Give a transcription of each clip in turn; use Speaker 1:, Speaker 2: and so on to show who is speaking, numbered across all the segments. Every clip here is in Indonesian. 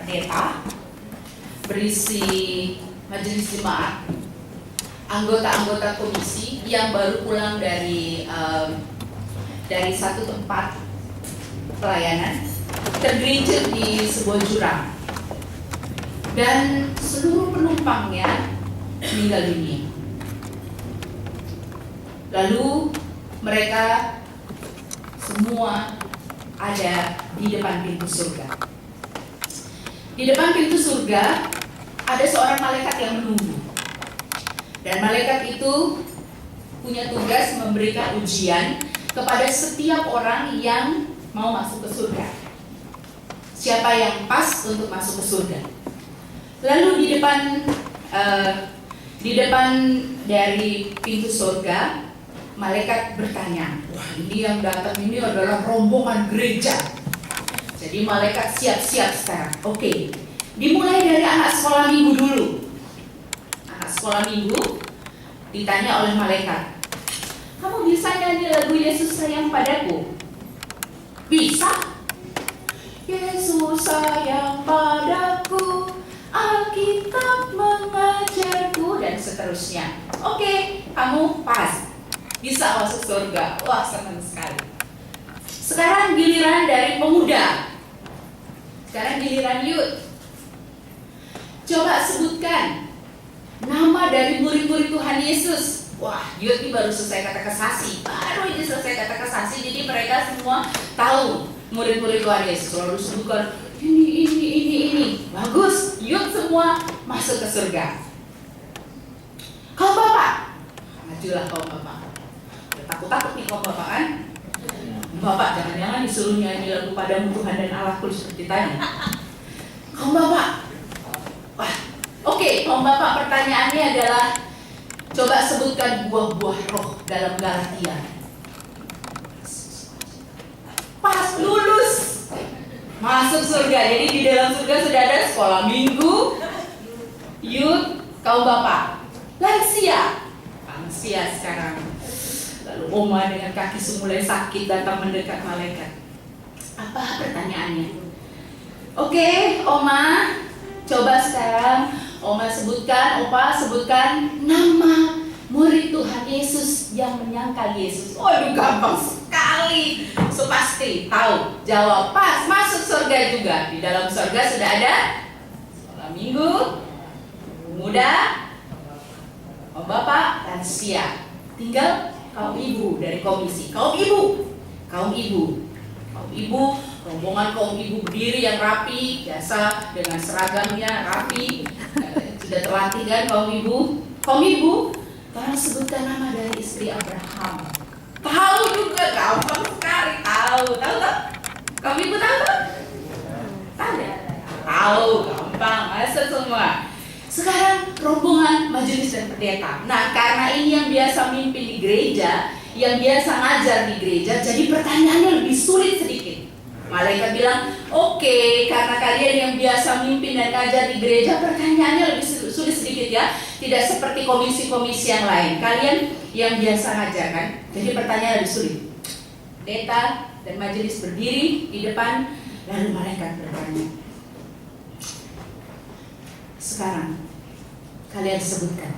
Speaker 1: pendeta, berisi majelis jemaat, anggota-anggota komisi yang baru pulang dari satu tempat pelayanan, tergelincir di sebuah jurang, dan seluruh penumpangnya meninggal dunia. Lalu mereka semua ada di depan pintu surga. Di depan pintu surga ada seorang malaikat yang menunggu. Dan malaikat itu punya tugas memberikan ujian kepada setiap orang yang mau masuk ke surga. Siapa yang pas untuk masuk ke surga. Lalu di depan dari pintu surga, malaikat bertanya, wah ini yang datang ini adalah rombongan gereja. Jadi malaikat siap-siap sekarang. Oke, dimulai dari anak sekolah minggu dulu. Anak sekolah minggu ditanya oleh malaikat, kamu bisa nyanyi lagu Yesus sayang padaku? Bisa. Yesus sayang padaku, Alkitab mengajarku, dan seterusnya. Oke, kamu pas. Bisa masuk surga. Wah, senang sekali. Sekarang giliran dari pemuda. Sekarang giliran youth. Coba sebutkan nama dari murid-murid Tuhan Yesus. Wah, youth ini baru selesai katekisasi. Baru ini selesai katekisasi. Jadi mereka semua tahu murid-murid Tuhan Yesus. Lalu sebutkan ini. Bagus, youth semua masuk ke surga. Kaum bapak, majulah kaum bapak. Takut-takut nih kaum bapak kan? Bapak jangan-jangan disuruh nyanyi lagu padamu Tuhan dan Allahku seperti tadi. Kaum bapak, wah, oke, kaum bapak, pertanyaannya adalah coba sebutkan buah-buah roh dalam Galatia. Pas lulus, masuk surga. Jadi di dalam surga sudah ada sekolah minggu, youth, kaum bapak, lansia sekarang. Lalu Oma dengan kaki semulai sakit datang mendekat malaikat. Apa pertanyaannya? Oke, Oma, coba sekarang Opa sebutkan nama murid Tuhan Yesus yang menyangkal Yesus. Waduh, gampang sekali. So pasti tahu, jawab pas, masuk surga juga. Di dalam surga sudah ada sekolah minggu, muda, om bapak, lansia. Tinggal kaum ibu dari komisi. Kaum ibu, rombongan kaum ibu berdiri yang rapi, biasa dengan seragamnya rapi, sudah terlatih kan kaum ibu. Tolong sebutkan nama dari istri Abraham. Tahu juga, gampang sekali. Tahu. Kaum ibu tahu? Tahu, gampang, masa semua. Sekarang rombongan majelis dan pendeta. Nah, karena ini yang biasa mimpin di gereja, yang biasa ngajar di gereja, jadi pertanyaannya lebih sulit sedikit. Malaikat bilang, oke, karena kalian yang biasa mimpin dan ngajar di gereja, pertanyaannya lebih sulit sedikit ya. Tidak seperti komisi-komisi yang lain. Kalian yang biasa ngajar kan, jadi pertanyaan lebih sulit. Pendeta dan majelis berdiri di depan, lalu malaikat bertanya, sekarang kalian sebutkan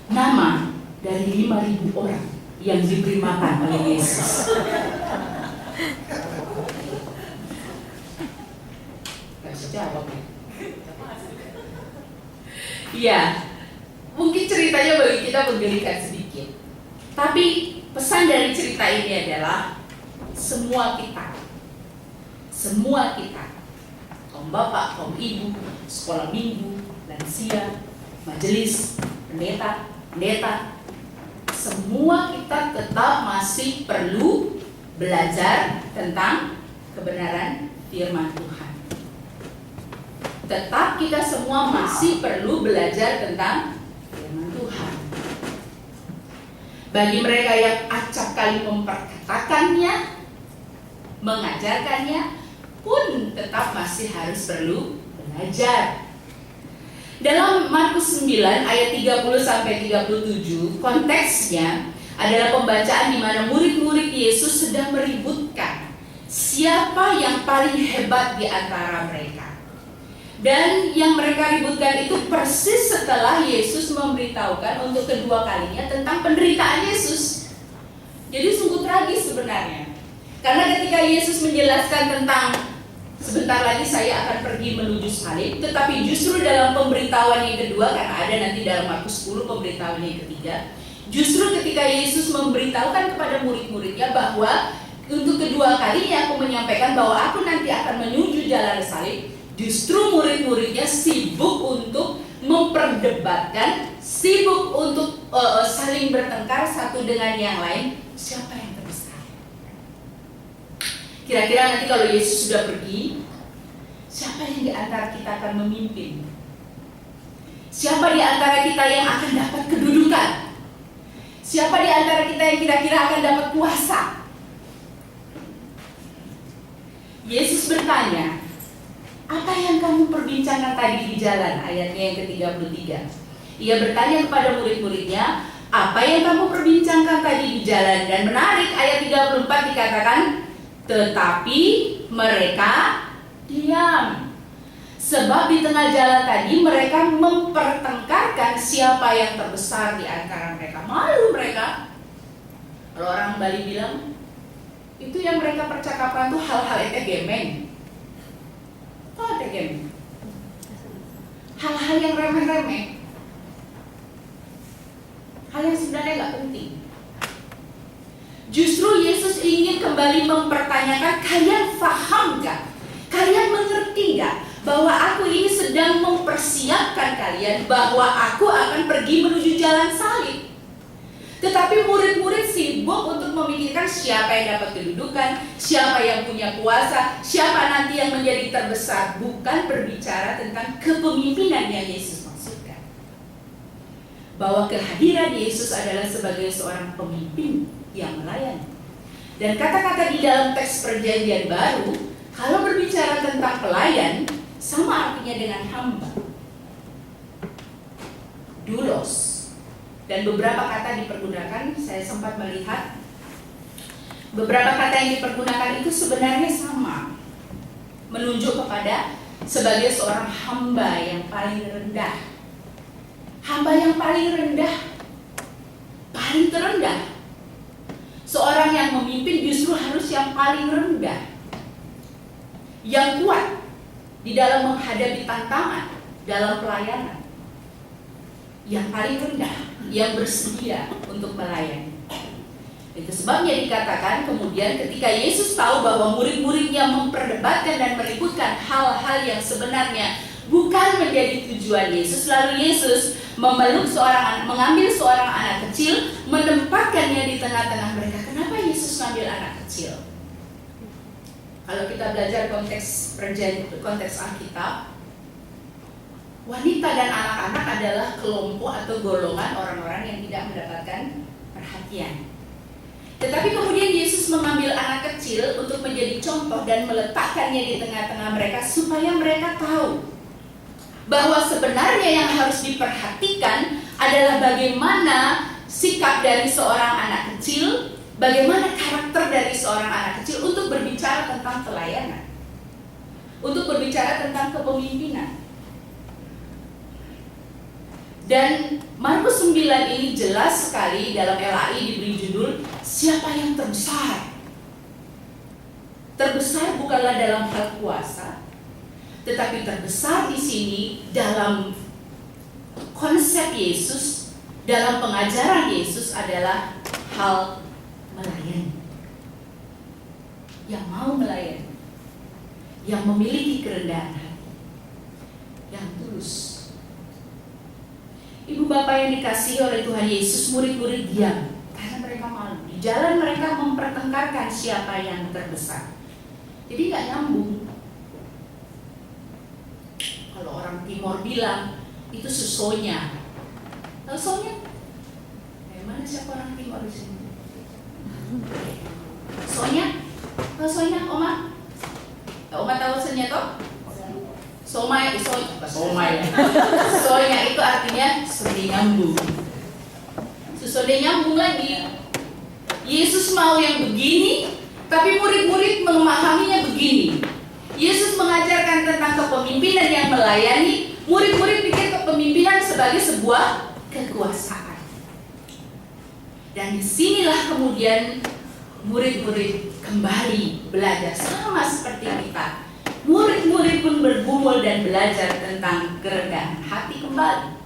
Speaker 1: nama dari 5.000 orang yang diberi makan oleh Yesus. Gak bisa jawab ya? Iya, mungkin ceritanya bagi kita menggelikan sedikit. Tapi pesan dari cerita ini adalah semua kita, kaum bapak, kaum ibu, sekolah minggu, lansia, majelis, pendeta, semua kita tetap masih perlu belajar tentang kebenaran firman Tuhan. Tetap kita semua masih perlu belajar tentang firman Tuhan. Bagi mereka yang acap kali memperkatakannya, mengajarkannya, pun tetap masih harus perlu belajar. Dalam Markus 9 ayat 30-37, konteksnya adalah pembacaan di mana murid-murid Yesus sedang meributkan siapa yang paling hebat di antara mereka. Dan yang mereka ributkan itu persis setelah Yesus memberitahukan untuk kedua kalinya tentang penderitaan Yesus. Jadi sungguh tragis sebenarnya. Karena ketika Yesus menjelaskan tentang sebentar lagi saya akan pergi menuju salib, tetapi justru dalam pemberitahuan yang kedua, karena ada nanti dalam Markus 10 pemberitahuan yang ketiga, justru ketika Yesus memberitahukan kepada murid-muridnya bahwa untuk kedua kalinya aku menyampaikan bahwa aku nanti akan menuju jalan salib, justru murid-muridnya sibuk untuk memperdebatkan, sibuk untuk saling bertengkar satu dengan yang lain, siapa yang terbesar. Kira-kira nanti kalau Yesus sudah pergi, siapa yang di antara kita akan memimpin? Siapa di antara kita yang akan dapat kedudukan? Siapa di antara kita yang kira-kira akan dapat kuasa? Yesus bertanya, apa yang kamu perbincangkan tadi di jalan? Ayatnya yang ke-33. Ia bertanya kepada murid-muridnya, apa yang kamu perbincangkan tadi di jalan? Dan menarik, ayat 34 dikatakan, tetapi mereka diam. Sebab di tengah jalan tadi mereka mempertengkarkan siapa yang terbesar di antara mereka. Malu mereka. Kalau orang Bali bilang, itu yang mereka percakapan tuh hal-hal etegemeng. Apa etegemeng? Hal-hal yang remeh-remeh. Hal yang sebenarnya gak penting. Justru Yesus ingin kembali mempertanyakan, kalian paham gak? Kalian mengerti gak? Bahwa aku ini sedang mempersiapkan kalian bahwa aku akan pergi menuju jalan salib. Tetapi murid-murid sibuk untuk memikirkan siapa yang dapat kedudukan, siapa yang punya kuasa, siapa nanti yang menjadi terbesar. Bukan berbicara tentang kepemimpinan yang Yesus maksudkan. Bahwa kehadiran Yesus adalah sebagai seorang pemimpin yang melayani. Dan kata-kata di dalam teks perjanjian baru, kalau berbicara tentang pelayan, sama artinya dengan hamba. Doulos. Dan beberapa kata dipergunakan, saya sempat melihat beberapa kata yang dipergunakan itu sebenarnya sama, menunjuk kepada sebagai seorang hamba yang paling rendah. Hamba yang paling rendah, paling terendah. Seorang yang memimpin justru harus yang paling rendah, yang kuat di dalam menghadapi tantangan dalam pelayanan, yang paling rendah, yang bersedia untuk melayani. Itu sebabnya dikatakan kemudian ketika Yesus tahu bahwa murid-muridnya memperdebatkan dan meributkan hal-hal yang sebenarnya bukan menjadi tujuan Yesus, lalu Yesus mengambil seorang anak kecil, menempatkannya di tengah-tengah mereka. Kenapa Yesus mengambil anak kecil? Kalau kita belajar konteks Alkitab, wanita dan anak-anak adalah kelompok atau golongan orang-orang yang tidak mendapatkan perhatian. Tetapi kemudian Yesus mengambil anak kecil untuk menjadi contoh dan meletakkannya di tengah-tengah mereka supaya mereka tahu bahwa sebenarnya yang harus diperhatikan adalah bagaimana sikap dari seorang anak kecil, bagaimana karakter dari seorang anak kecil untuk berbicara tentang pelayanan, untuk berbicara tentang kepemimpinan. Dan Markus 9 ini jelas sekali dalam LAI diberi judul siapa yang terbesar. Terbesar bukanlah dalam hal kuasa, tetapi terbesar di sini dalam konsep Yesus, dalam pengajaran Yesus adalah hal melayani. Yang mau melayani, yang memiliki kerendahan hati, yang tulus. Ibu bapak yang dikasihi oleh Tuhan Yesus, murid-murid diam karena mereka malu. Di jalan mereka mempertengkarkan siapa yang terbesar. Jadi gak nyambung. Kalau orang Timor bilang itu susonya. Tahu sonya? Mana siapa orang Timor di sini? Sonya? Tahu sonya, Oma? Oma tahu sonya toh? Sonya itu artinya sudah nyambung. Sudah nyambung lagi. Yesus mau yang begini, tapi murid-murid memahaminya begini. Yesus mengajarkan tentang kepemimpinan yang melayani, murid-murid pikir kepemimpinan sebagai sebuah kekuasaan. Dan disinilah kemudian murid-murid kembali belajar sama seperti kita. Murid-murid pun bergumul dan belajar tentang kerendahan hati kembali.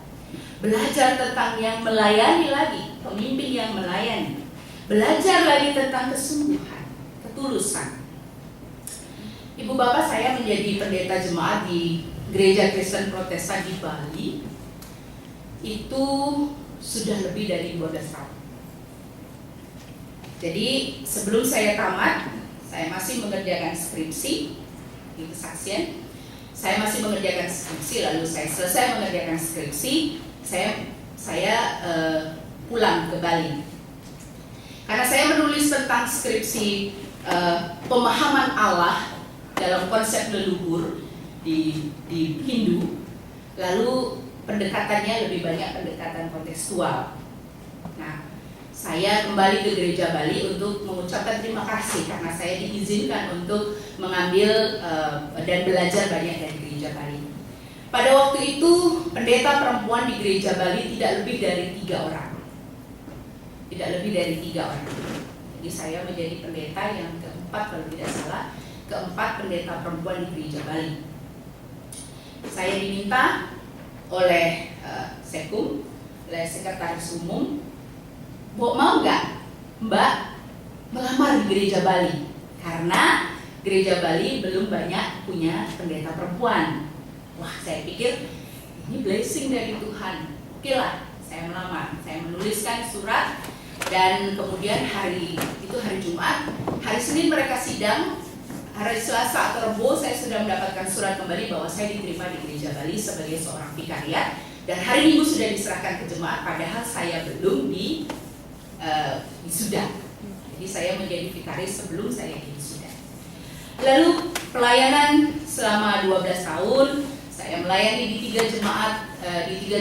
Speaker 1: Belajar tentang yang melayani lagi, pemimpin yang melayani. Belajar lagi tentang kesungguhan, ketulusan. Ibu bapak saya menjadi pendeta jemaat di Gereja Kristen Protestan di Bali itu sudah lebih dari 12 tahun. Jadi sebelum saya tamat, saya masih mengerjakan skripsi di kesaksian. Saya masih mengerjakan skripsi, lalu saya selesai mengerjakan skripsi, saya pulang ke Bali. Karena saya menulis tentang skripsi pemahaman Allah dalam konsep leluhur di Hindu, lalu pendekatannya lebih banyak pendekatan kontekstual. Nah, saya kembali ke Gereja Bali untuk mengucapkan terima kasih karena saya diizinkan untuk mengambil dan belajar banyak dari Gereja Bali. Pada waktu itu pendeta perempuan di Gereja Bali tidak lebih dari 3 orang. Tidak lebih dari 3 orang. Jadi saya menjadi pendeta yang keempat kalau tidak salah, keempat pendeta perempuan di Gereja Bali. Saya diminta oleh Sekum, oleh Sekretaris Umum, mau nggak Mbak melamar di Gereja Bali? Karena Gereja Bali belum banyak punya pendeta perempuan. Wah, saya pikir ini blessing dari Tuhan. Oke lah, saya melamar. Saya menuliskan surat dan kemudian hari Jumat, hari Senin mereka sidang, hari Selasa atau Rebo saya sudah mendapatkan surat kembali bahwa saya diterima di Gereja Bali sebagai seorang vikariat dan hari Minggu sudah diserahkan ke jemaat padahal saya belum wisuda. Jadi saya menjadi vikaris sebelum saya wisuda. Lalu pelayanan selama 12 tahun saya melayani di 3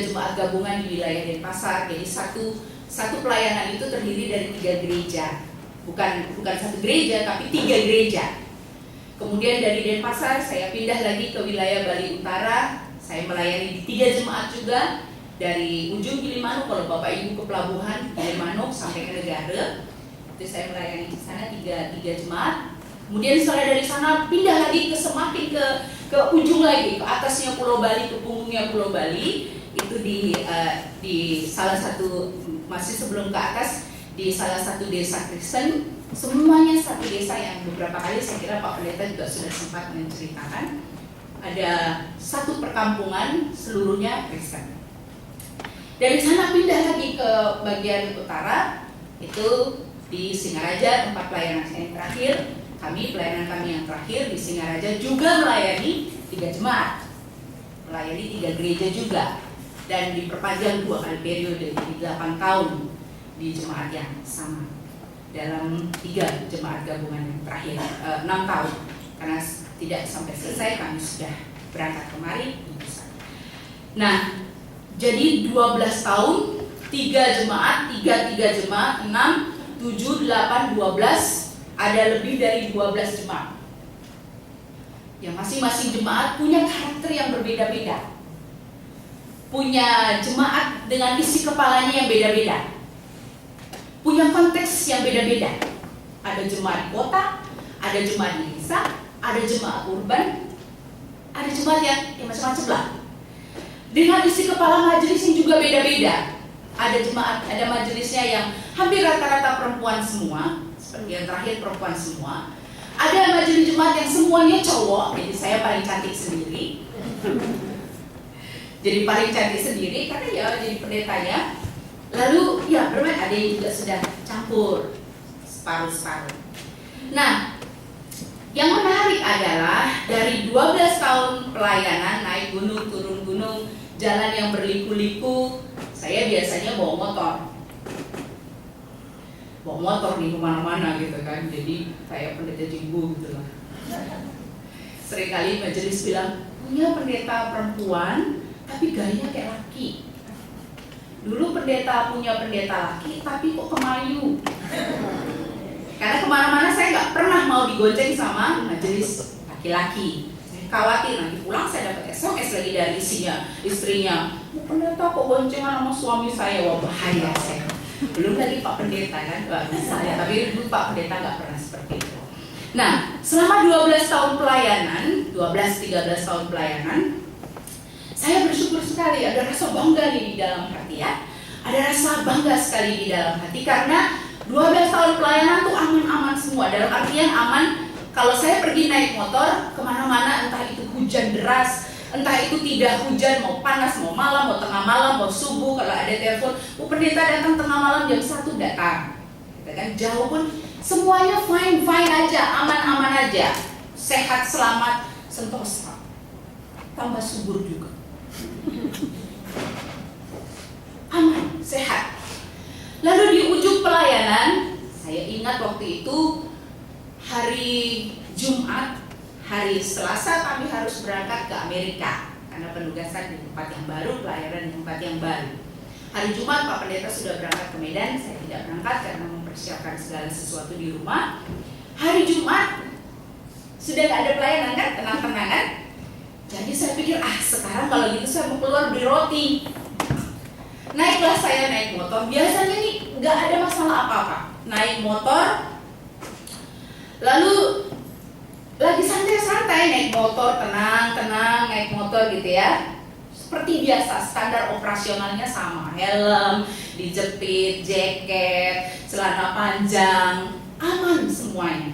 Speaker 1: jemaat gabungan di wilayah Denpasar. Jadi satu pelayanan itu terdiri dari 3 gereja, bukan satu gereja tapi 3 gereja. Kemudian dari Denpasar saya pindah lagi ke wilayah Bali Utara. Saya melayani di 3 jemaat juga. Dari ujung Gilimanuk, kalau Bapak Ibu ke pelabuhan Gilimanuk sampai ke Negara, itu saya melayani di sana 3 jemaat. Kemudian setelah dari sana pindah lagi semakin ke ujung lagi, ke atasnya Pulau Bali, ke punggungnya Pulau Bali. Itu di salah satu, masih sebelum ke atas, di salah satu desa Kristen. Semuanya satu desa yang beberapa kali saya kira Pak Pendeta juga sudah sempat menceritakan. Ada satu perkampungan seluruhnya Kristen. Dari sana pindah lagi ke bagian utara, itu di Singaraja tempat pelayanan saya yang terakhir. Pelayanan kami yang terakhir di Singaraja juga melayani 3 jemaat, melayani 3 gereja juga, dan diperpanjang 2 kali periode, jadi 8 tahun di jemaat yang sama. Dalam 3 jemaat gabungan yang terakhir, 6 tahun, karena tidak sampai selesai kami sudah berangkat kemari. Nah, jadi 12 tahun, 3 jemaat, 3 jemaat, 6, 7, 8, 12, ada lebih dari 12 jemaat. Yang masing-masing jemaat punya karakter yang berbeda-beda. Punya jemaat dengan isi kepalanya yang beda-beda. Punya konteks yang beda-beda. Ada jemaat di kota, ada jemaat di desa, ada jemaat urban, ada jemaat yang macam-macam lah. Dengan isi kepala majelis yang juga beda-beda. Ada majelisnya yang hampir rata-rata perempuan semua, seperti yang terakhir perempuan semua. Ada majelis jemaat yang semuanya cowok, jadi saya paling cantik sendiri. Jadi paling cantik sendiri karena ya jadi pendetanya. Lalu ya bermain ada yang juga sudah campur separuh-separuh. Nah, yang menarik adalah dari 12 tahun pelayanan, naik gunung, turun gunung, jalan yang berliku-liku, saya biasanya bawa motor nih kemana-mana gitu kan, jadi kayak pendeta jimbo gitu lah. Seringkali majelis bilang, punya pendeta perempuan, tapi gayanya kayak laki. Dulu pendeta punya pendeta laki, tapi kok kemayu. Karena kemana-mana saya nggak pernah mau digonceng sama majelis laki-laki. Saya khawatir nanti pulang saya dapat SMS lagi dari istrinya, pendeta kok boncengan sama suami saya, wah bahaya saya. Belum lagi Pak Pendeta kan, saya, tapi dulu Pak Pendeta nggak pernah seperti itu. Nah, selama 12 tahun pelayanan, 12-13 tahun pelayanan, saya bersyukur sekali, ada rasa bangga nih di dalam hati ya. Ada rasa bangga sekali di dalam hati karena 12 tahun pelayanan tuh aman-aman semua. Dalam artian aman, kalau saya pergi naik motor kemana-mana, entah itu hujan deras, entah itu tidak hujan, mau panas, mau malam, mau tengah malam, mau subuh, kalau ada telepon, pendeta datang tengah malam jam 1 datang. Gitu kan, jauh pun semuanya fine aja, aman-aman aja, sehat, selamat, sentosa, tambah subur juga. Aman, sehat. Lalu di ujung pelayanan, saya ingat waktu itu hari Jumat, hari Selasa kami harus berangkat ke Amerika karena penugasan di tempat yang baru, pelayanan di tempat yang baru. Hari Jumat Pak Pendeta sudah berangkat ke Medan, saya tidak berangkat karena mempersiapkan segala sesuatu di rumah. Hari Jumat sudah gak ada pelayanan kan, tenang-tenang kan. Jadi saya pikir, sekarang kalau gitu saya mau keluar beli roti. Naiklah saya naik motor, biasanya nih gak ada masalah apa-apa. Naik motor, lalu lagi santai-santai naik motor, tenang-tenang naik motor gitu ya. Seperti biasa, standar operasionalnya sama, helm, dijepit, jaket, celana panjang, aman semuanya.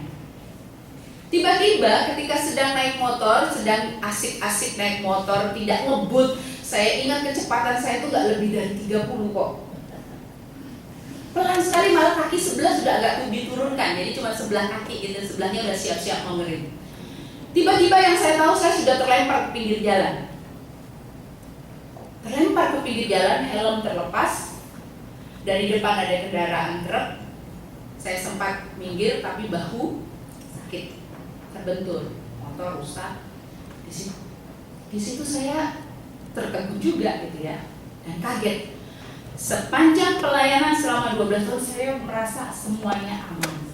Speaker 1: Tiba-tiba ketika sedang naik motor, sedang asik-asik naik motor, tidak ngebut, saya ingat kecepatan saya itu gak lebih dari 30 kok. Pelan sekali, malah kaki sebelah sudah agak diturunkan, jadi cuma sebelah kaki gitu, sebelahnya udah siap-siap mau ngerem. Tiba-tiba yang saya tahu saya sudah terlempar ke pinggir jalan. Terlempar ke pinggir jalan, helm terlepas, dari depan ada kendaraan truk. Saya sempat minggir tapi bahu sakit, terbentur, motor rusak. Di situ saya terkejut juga gitu ya, dan kaget. Sepanjang pelayanan selama 12 tahun saya merasa semuanya aman.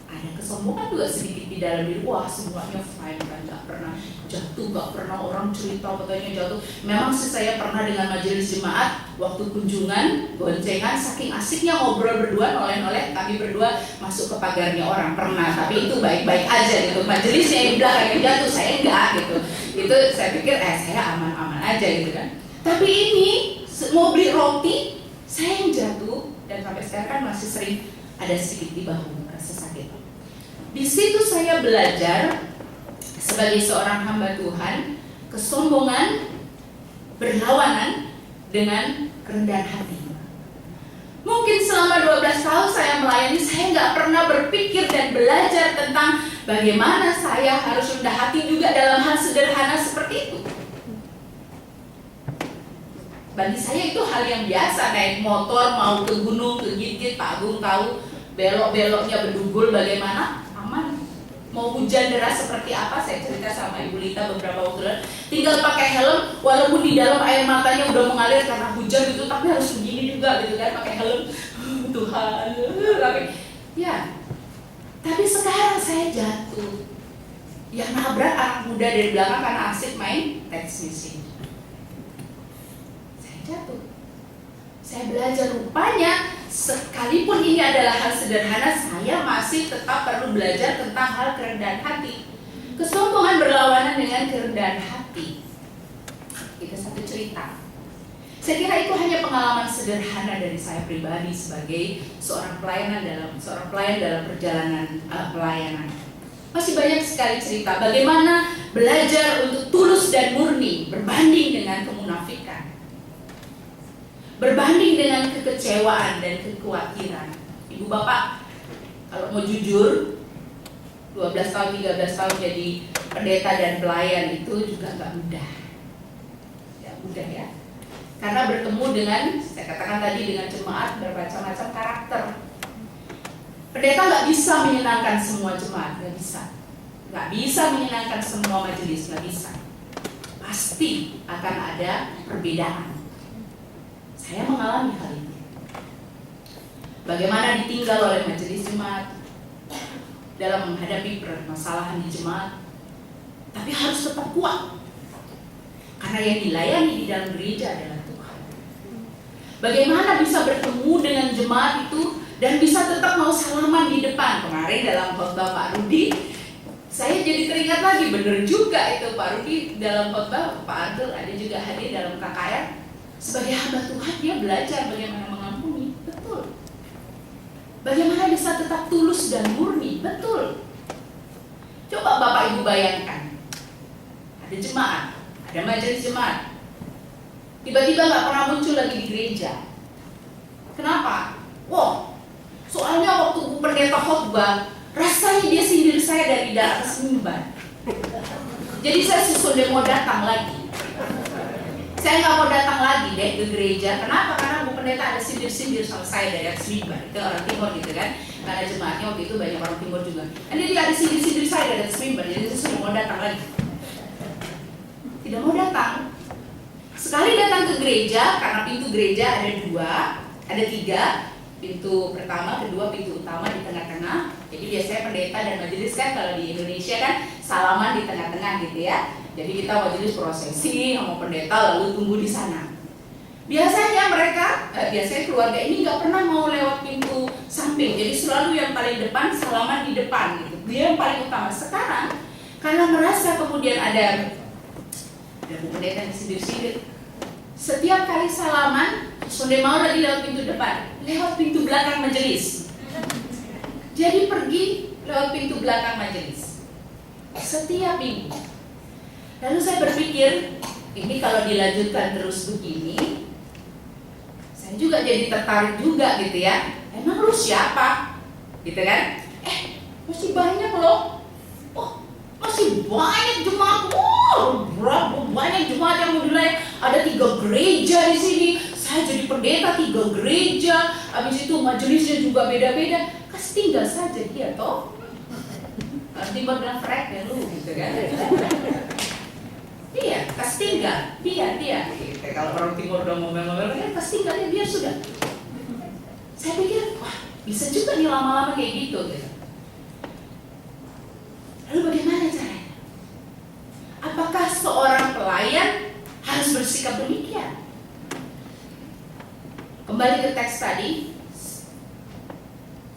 Speaker 1: Ada kesombongan juga sedikit di dalam diri, wah semuanya fine kan, gak pernah jatuh, gak pernah orang cerita katanya jatuh. Memang sih saya pernah dengan majelis jemaat waktu kunjungan, goncengan, saking asiknya ngobrol berdua, noleh-noleh, kami berdua masuk ke pagarnya orang, pernah. Tapi itu baik-baik aja gitu, majelisnya yang di belakang yang jatuh, saya enggak gitu. Itu saya pikir saya aman-aman aja gitu kan. Tapi ini mau beli roti, saya yang jatuh, dan sampai sekarang kan masih sering ada sedikit di bahu, rasa sakit. Di situ saya belajar sebagai seorang hamba Tuhan, kesombongan berlawanan dengan kerendahan hati. Mungkin selama 12 tahun saya melayani, saya nggak pernah berpikir dan belajar tentang bagaimana saya harus rendah hati juga dalam hal sederhana seperti itu. Bagi saya itu hal yang biasa, naik motor mau ke gunung, ke gigit, Pak Agung tahu belok-beloknya berdugul bagaimana, aman. Mau hujan deras seperti apa, saya cerita sama Ibu Lita beberapa waktu lalu, tinggal pakai helm, walaupun di dalam air matanya udah mengalir karena hujan gitu, tapi harus begini juga gitu kan, pakai helm. Tuhan, tapi sekarang saya jatuh. Yang nabrak anak muda dari belakang karena asik main text message. Jatuh. Saya belajar rupanya sekalipun ini adalah hal sederhana, saya masih tetap perlu belajar tentang hal kerendahan hati. Kesombongan berlawanan dengan kerendahan hati. Itu satu cerita. Saya kira itu hanya pengalaman sederhana dari saya pribadi sebagai seorang pelayan dalam perjalanan pelayanan. Masih banyak sekali cerita bagaimana belajar untuk tulus dan murni berbanding dengan kemunafikan. Berbanding dengan kekecewaan dan kekhawatiran. Ibu bapak, kalau mau jujur, 12 tahun, 13 tahun jadi pendeta dan pelayan itu juga gak mudah. Gak mudah ya. Karena bertemu dengan, saya katakan tadi, dengan jemaat bermacam-macam karakter. Pendeta gak bisa menyenangkan semua jemaat, gak bisa. Gak bisa menyenangkan semua majelis, gak bisa. Pasti akan ada perbedaan. Saya mengalami hal ini. Bagaimana ditinggal oleh majelis jemaat dalam menghadapi permasalahan di jemaat, tapi harus tetap kuat. Karena yang dilayani di dalam gereja adalah Tuhan. Bagaimana bisa bertemu dengan jemaat itu dan bisa tetap mau salaman di depan. Kemarin dalam khotbah Pak Rudi, saya jadi teringat lagi, bener juga itu Pak Rudi dalam khotbah, Pak Ardel ada juga hadir dalam KKR. Sebagai hamba Tuhan dia belajar bagaimana mengampuni, betul. Bagaimana bisa tetap tulus dan murni, betul. Coba Bapak Ibu bayangkan, ada jemaat, ada majelis jemaat, tiba-tiba nggak pernah muncul lagi di gereja. Kenapa? Wah, soalnya waktu pendeta khotbah, rasanya dia sindir saya dari atas mimbar. Jadi saya sudah mau datang lagi. Saya nggak mau datang lagi deh ke gereja. Kenapa? Karena Bu Pendeta ada sindir-sindir sama saya dari atas mimbar. Itu orang Timur gitu kan. Karena jemaatnya waktu itu banyak orang Timur juga. Dan dia ada sindir-sindir saya dari atas mimbar. Jadi saya sudah mau datang lagi. Tidak mau datang. Sekali datang ke gereja, karena pintu gereja ada 2, ada 3. Pintu pertama, kedua, pintu utama di tengah-tengah. Jadi biasanya pendeta dan majelis kan kalau di Indonesia kan salaman di tengah-tengah gitu ya. Jadi kita majelis prosesi sama pendeta lalu tunggu di sana. Biasanya biasanya keluarga ini nggak pernah mau lewat pintu samping. Jadi selalu yang paling depan salaman di depan gitu. Dia yang paling utama. Sekarang karena merasa kemudian ada Bu Pendeta yang sindir-sindir. Setiap kali salaman, sudah mau lagi lewat pintu depan, lewat pintu belakang majelis. Jadi pergi lewat pintu belakang majelis. Setiap minggu. Lalu saya berpikir, ini kalau dilanjutkan terus begini, saya juga jadi tertarik juga gitu ya. Emang lu siapa? Gitu kan? Masih banyak loh. Oh, masih banyak jemaat. Berapa banyak jemaat yang mau dilayani. Ada 3 gereja di sini. Saya jadi pendeta 3 gereja. Habis itu majelisnya juga beda-beda. Kasih tinggal saja dia toh. Nanti bilang frek ya lu gitu kan. Iya, kasih tinggal. Dia. Gitu. Kalau orang Timur udah ngomel-ngomel kan kasih tinggal ya biar sudah. Saya pikir, wah bisa juga nih lama-lama kayak gitu. Lalu bagaimana caranya? Apakah seorang pelayan harus bersikap demikian? Kembali ke teks tadi,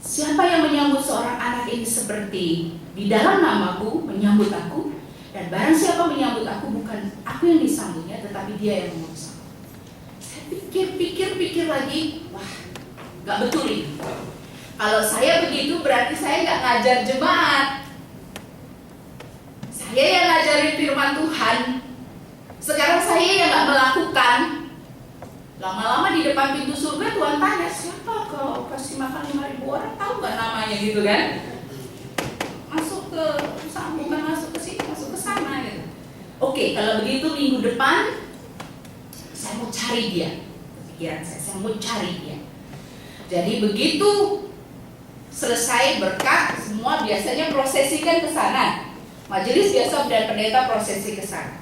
Speaker 1: siapa yang menyambut seorang anak ini seperti di dalam namaku, menyambut aku, dan barang siapa menyambut aku, bukan aku yang disambutnya, tetapi dia yang mengutus aku. Saya pikir lagi, wah, gak betul ini. Kalau saya begitu berarti saya gak ngajar jemaat. Saya yang ngajarin firman Tuhan. Sekarang saya yang gak melakukan. Lama-lama di depan pintu surga Tuhan tanya, siapa kau kasih makan 5.000 orang? Tahu gak namanya gitu kan? Masuk ke bukan masuk ke sini, masuk ke sana gitu. Oke, kalau begitu minggu depan saya mau cari dia. Pikiran saya mau cari dia. Jadi begitu selesai berkat semua biasanya prosesikan ke sana. Majelis biasa dan pendeta prosesi ke sana.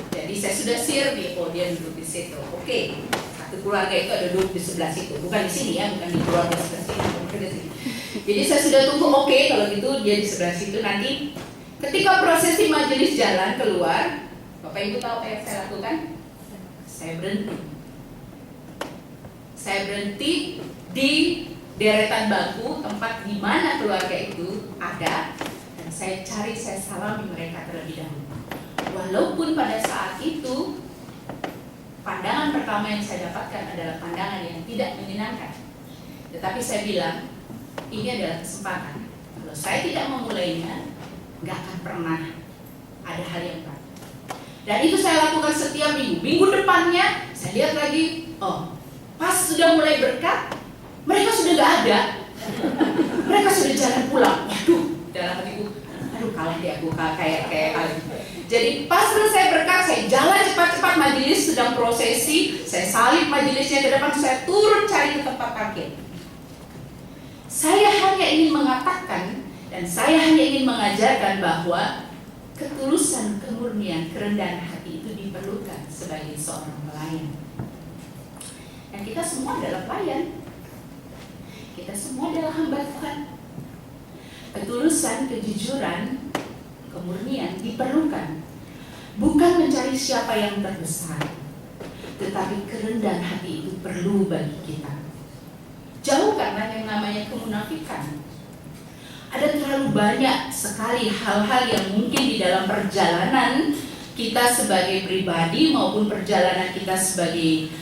Speaker 1: Jadi saya sudah share nih, oh dia duduk di situ. Oke, satu keluarga itu ada duduk di sebelah situ, bukan di sini ya, bukan di keluarga sebelah sini, bukan di sini. Jadi saya sudah tunggu, oke, kalau gitu dia di sebelah situ. Nanti ketika prosesi majelis jalan keluar, Bapak Ibu tahu apa yang saya lakukan? Saya berhenti. Saya berhenti di deretan bangku tempat di mana keluarga itu ada. Saya cari, saya salami mereka terlebih dahulu. Walaupun pada saat itu pandangan pertama yang saya dapatkan adalah pandangan yang tidak menyenangkan, tetapi saya bilang ini adalah kesempatan. Kalau saya tidak memulainya, nggak akan pernah ada hal yang baik. Dan itu saya lakukan setiap minggu. Minggu depannya saya lihat lagi, oh pas sudah mulai berkat, mereka sudah nggak ada, mereka sudah jalan pulang. Waduh, dalam hatiku, aduh kalah deh aku kayak Jadi pas selesai berkat, saya jalan cepat-cepat, majelis sedang prosesi, saya salib majelisnya ke depan, saya turun cari ke tempat parkir. Saya hanya ingin mengatakan dan saya hanya ingin mengajarkan bahwa ketulusan, kemurnian, kerendahan hati itu diperlukan sebagai seorang pelayan. Dan kita semua adalah pelayan. Kita semua adalah hamba Tuhan. Ketulusan, kejujuran, kemurnian diperlukan. Bukan mencari siapa yang terbesar, tetapi kerendahan hati itu perlu bagi kita. Jauh karena yang namanya kemunafikan. Ada terlalu banyak sekali hal-hal yang mungkin di dalam perjalanan kita sebagai pribadi maupun perjalanan kita sebagai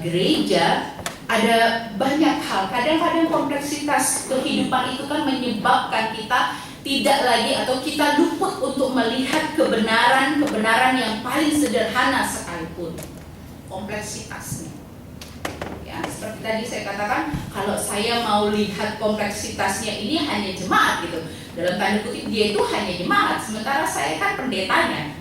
Speaker 1: gereja. Ada banyak hal, kadang-kadang kompleksitas kehidupan itu kan menyebabkan kita tidak lagi atau kita luput untuk melihat kebenaran yang paling sederhana sekalipun. Kompleksitasnya. Ya, seperti tadi saya katakan, kalau saya mau lihat kompleksitasnya ini hanya jemaat gitu. Dalam tanda kutip dia itu hanya jemaat, sementara saya kan pendetanya.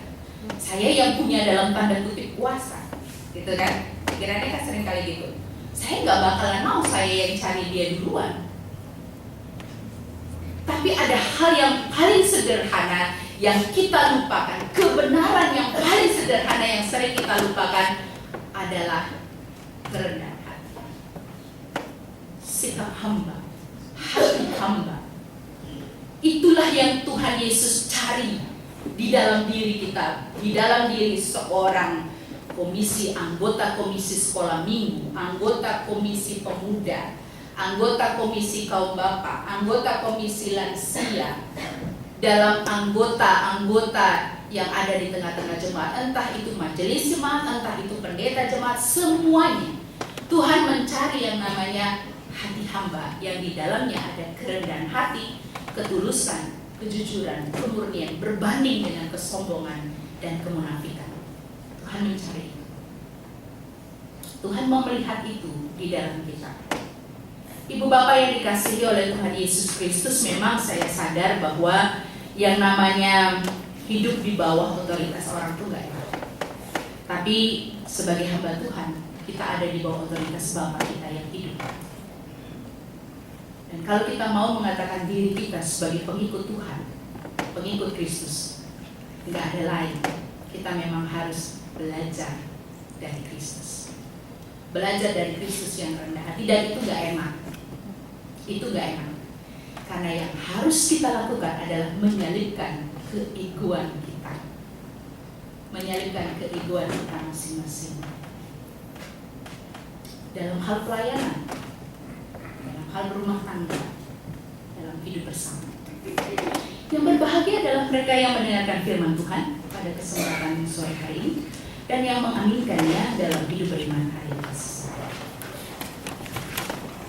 Speaker 1: Saya yang punya dalam tanda kutip kuasa. Gitu kan? Pikirannya kan sering kali gitu. Saya nggak bakalan mau saya yang cari dia duluan. Tapi ada hal yang paling sederhana yang kita lupakan. Kebenaran yang paling sederhana yang sering kita lupakan adalah kerendahan hati. Sikap hamba, hati hamba. Itulah yang Tuhan Yesus cari di dalam diri kita, di dalam diri seorang anggota komisi sekolah minggu, anggota komisi pemuda, anggota komisi kaum bapak, anggota komisi lansia, dalam anggota-anggota yang ada di tengah-tengah jemaat, entah itu majelis jemaat, entah itu pendeta jemaat, semuanya Tuhan mencari yang namanya hati hamba yang di dalamnya ada kerendahan hati, ketulusan, kejujuran, kemurnian berbanding dengan kesombongan dan kemunafikan. Tuhan mencari itu. Tuhan mau melihat itu di dalam kita. Ibu bapak yang dikasihi oleh Tuhan Yesus Kristus, memang saya sadar bahwa yang namanya hidup di bawah otoritas orang itu gak enak. Tapi sebagai hamba Tuhan, kita ada di bawah otoritas Bapa kita yang hidup. Dan kalau kita mau mengatakan diri kita sebagai pengikut Tuhan, pengikut Kristus, gak ada lain. Kita memang harus belajar dari Kristus. Belajar dari Kristus yang rendah hati, dan itu gak enak. Itu gak enak. Karena yang harus kita lakukan adalah menyalibkan keegoan kita. Menyalibkan keegoan kita masing-masing. Dalam hal pelayanan, dalam hal rumah tangga, dalam hidup bersama. Yang berbahagia adalah mereka yang mendengarkan firman Tuhan pada kesempatan sore hari ini dan yang mengaminkannya dalam hidup beriman hari ini.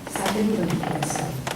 Speaker 1: Saat ini bagi kita semua.